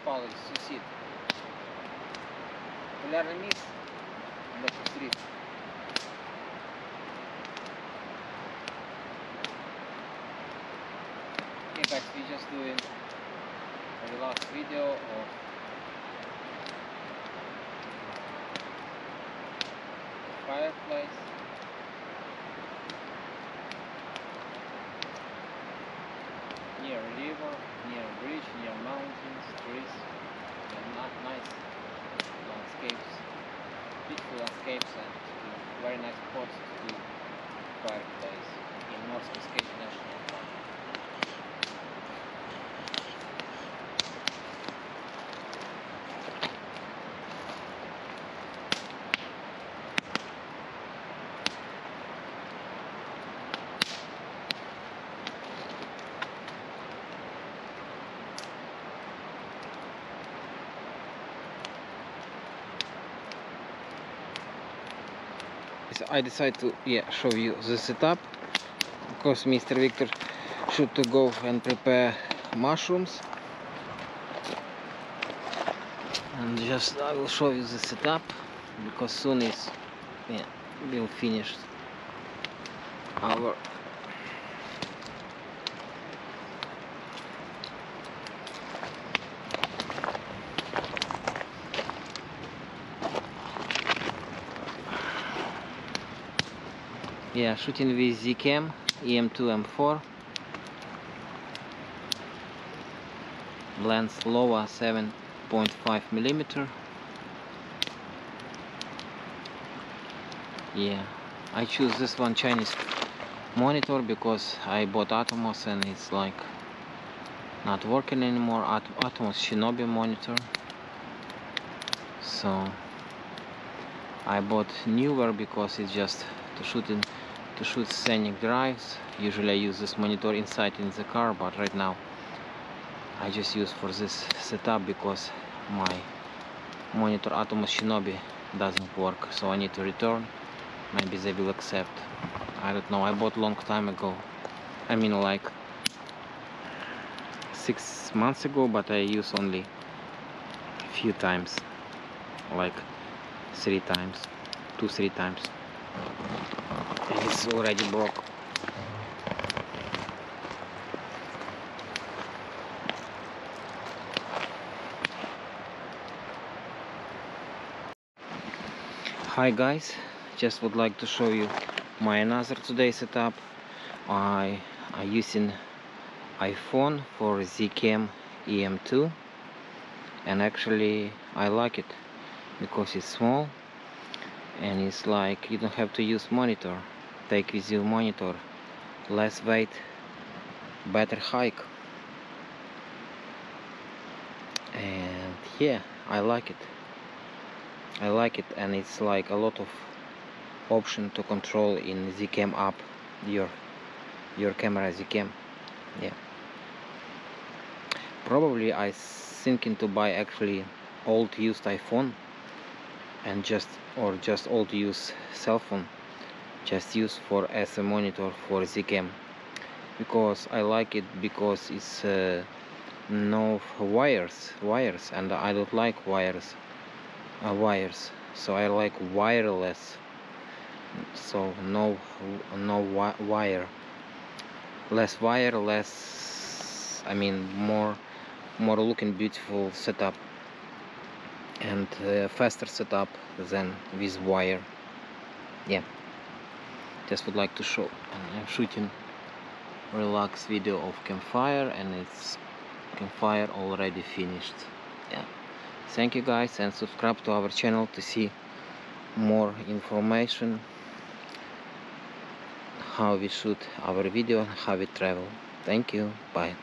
палець, сусід. Популярне місце для пострілки. Okay guys, we just doing a last video of fireplace. Near a river, near a bridge, near mountains, trees, and nice landscapes, beautiful landscapes, and very nice spots to do fireplace in North Cascades National Park. I decided to show you the setup because Mr. Victor should to go and prepare mushrooms, and just I will show you the setup because soon is we'll finish our shooting with Zcam EM2 M4, lens Lowa 7.5mm. I choose this one Chinese monitor because I bought Atomos and it's like not working anymore. Atomos Shinobi monitor, so I bought newer because it's just to shoot scenic drives. Usually I use this monitor inside in the car, but right now I just use for this setup because my monitor Atomos Shinobi doesn't work, so I need to return. Maybe they will accept, I don't know. I bought long time ago, I mean like 6 months ago, but I use only a few times, like 3 times, 2-3 times, and it's already broke. Hi guys, just would like to show you my another today setup. I using iPhone for Zcam EM2, and actually I like it because it's small and it's like you don't have to use monitor. Take with you monitor, less weight, better hike, and I like it. And it's like a lot of option to control in Zcam app your camera Zcam. Probably I thinking to buy actually old used iPhone and just old used cell phone, just use for as a monitor for Zcam, because I like it because it's no wires, and I don't like wires, so I like wireless, so no wire, less wire, less, I mean more looking beautiful setup, and faster setup than with wire. Just would like to show. I'm shooting relax video of campfire, and it's campfire already finished. Thank you guys, and subscribe to our channel to see more information how we shoot our video and how we travel. Thank you, bye.